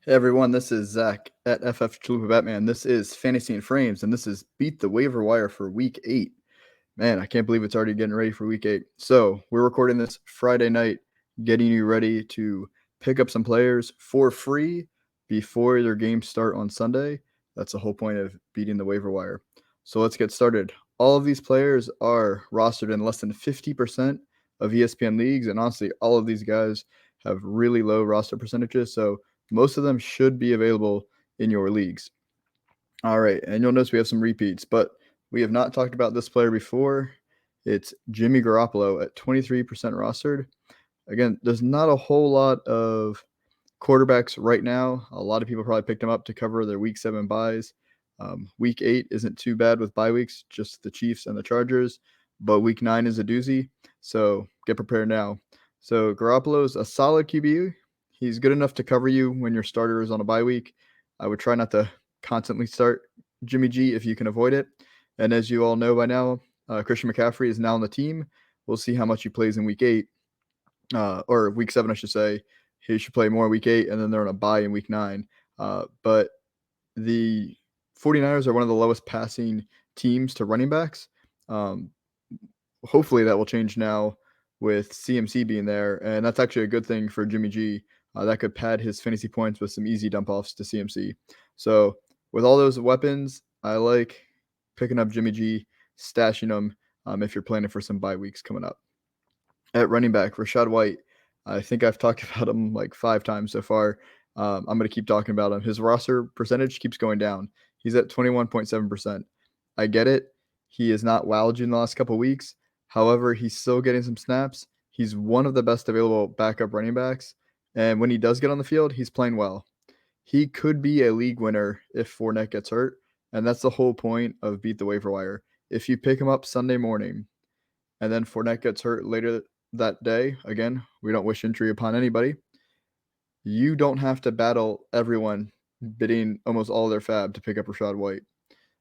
Hey everyone, this is Zach at FF Chalupa Batman. This is Fantasy and Frames, and this is Beat the Waiver Wire for Week 8. Man, I can't believe it's already getting ready for Week 8. So, we're recording this Friday night, getting you ready to pick up some players for free before their games start on Sunday. That's the whole point of beating the waiver wire. So, let's get started. All of these players are rostered in less than 50% of ESPN leagues, and honestly, all of these guys have really low roster percentages. So, most of them should be available in your leagues. All right, and you'll notice we have some repeats, but we have not talked about this player before. It's Jimmy Garoppolo at 23% rostered. Again, there's not a whole lot of quarterbacks right now. A lot of people probably picked him up to cover their Week 7 buys. Week 8 isn't too bad with bye weeks, just the Chiefs and the Chargers, but Week 9 is a doozy, so get prepared now. So Garoppolo's a solid QB. He's good enough to cover you when your starter is on a bye week. I would try not to constantly start Jimmy G if you can avoid it. And as you all know by now, Christian McCaffrey is now on the team. We'll see how much he plays in Week 8, or Week 7, I should say. He should play more in Week 8, and then they're on a bye in Week 9. But the 49ers are one of the lowest passing teams to running backs. Hopefully that will change now with CMC being there, and that's actually a good thing for Jimmy G. That could pad his fantasy points with some easy dump offs to CMC. So with all those weapons, I like picking up Jimmy G, stashing them if you're planning for some bye weeks coming up. At running back, Rachaad White. I think I've talked about him like 5 times so far. I'm going to keep talking about him. His roster percentage keeps going down. He's at 21.7%. I get it. He is not wowed you in the last couple of weeks. However, he's still getting some snaps. He's one of the best available backup running backs. And when he does get on the field, he's playing well. He could be a league winner if Fournette gets hurt. And that's the whole point of Beat the Waiver Wire. If you pick him up Sunday morning and then Fournette gets hurt later that day, again, we don't wish injury upon anybody, you don't have to battle everyone bidding almost all their fab to pick up Rachaad White.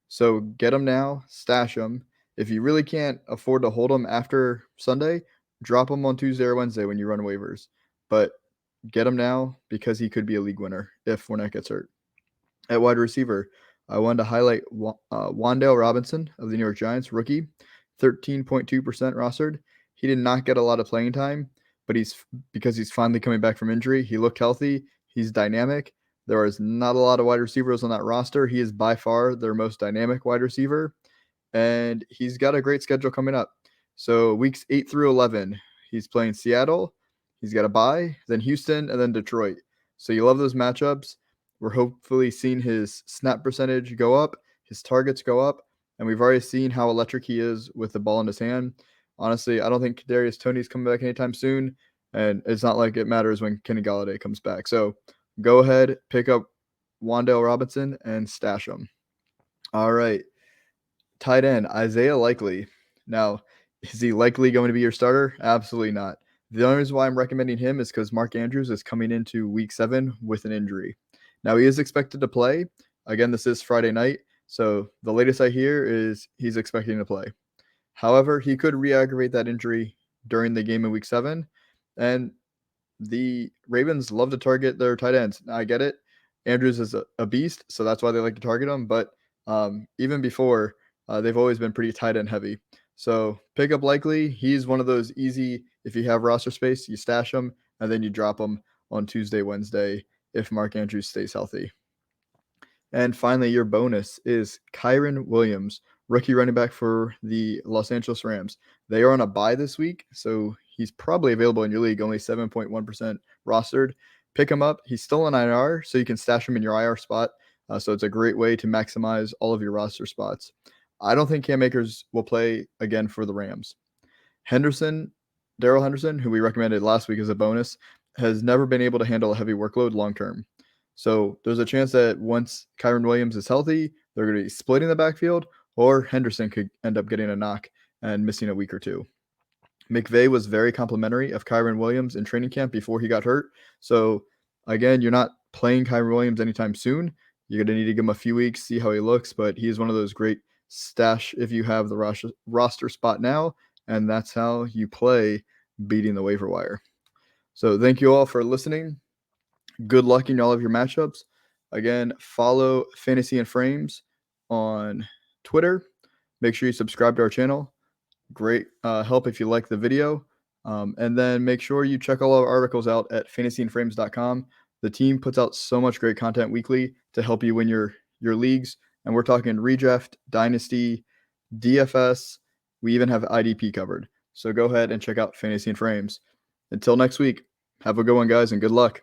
So get him now, stash him. If you really can't afford to hold him after Sunday, drop him on Tuesday or Wednesday when you run waivers. But get him now because he could be a league winner if Fournette gets hurt. At wide receiver, I wanted to highlight Wan'Dale Robinson of the New York Giants, rookie, 13.2% rostered. He did not get a lot of playing time, but because he's finally coming back from injury. He looked healthy. He's dynamic. There is not a lot of wide receivers on that roster. He is by far their most dynamic wide receiver, and he's got a great schedule coming up. So weeks 8 through 11, he's playing Seattle. He's got a bye, then Houston, and then Detroit. So you love those matchups. We're hopefully seeing his snap percentage go up, his targets go up, and we've already seen how electric he is with the ball in his hand. Honestly, I don't think Kadarius Toney's coming back anytime soon, and it's not like it matters when Kenny Golladay comes back. So go ahead, pick up Wan'Dale Robinson and stash him. All right, tight end Isaiah Likely. Now, is he likely going to be your starter? Absolutely not. The only reason why I'm recommending him is because Mark Andrews is coming into Week 7 with an injury. Now, he is expected to play. Again, this is Friday night, so the latest I hear is he's expecting to play. However, he could re-aggravate that injury during the game in Week 7, and the Ravens love to target their tight ends. Now, I get it. Andrews is a beast, so that's why they like to target him, but even before, they've always been pretty tight end heavy. So pick up Likely. He's one of those easy, if you have roster space, you stash him, and then you drop him on Tuesday, Wednesday, if Mark Andrews stays healthy. And finally, your bonus is Kyren Williams, rookie running back for the Los Angeles Rams. They are on a bye this week, so he's probably available in your league, only 7.1% rostered. Pick him up. He's still on IR, so you can stash him in your IR spot. So it's a great way to maximize all of your roster spots. I don't think Cam Akers will play again for the Rams. Darrell Henderson, who we recommended last week as a bonus, has never been able to handle a heavy workload long term. So there's a chance that once Kyren Williams is healthy, they're going to be splitting the backfield, or Henderson could end up getting a knock and missing a week or two. McVay was very complimentary of Kyren Williams in training camp before he got hurt. So again, you're not playing Kyren Williams anytime soon. You're going to need to give him a few weeks, see how he looks, but he's one of those great stash if you have the roster spot now, and that's how you play beating the waiver wire. So thank you all for listening. Good luck in all of your matchups. Again, follow Fantasy and Frames on Twitter. Make sure you subscribe to our channel. Great help if you like the video. And then make sure you check all our articles out at fantasyandframes.com. The team puts out so much great content weekly to help you win your leagues. And we're talking Redraft, Dynasty, DFS. We even have IDP covered. So go ahead and check out Fantasy and Frames. Until next week, have a good one, guys, and good luck.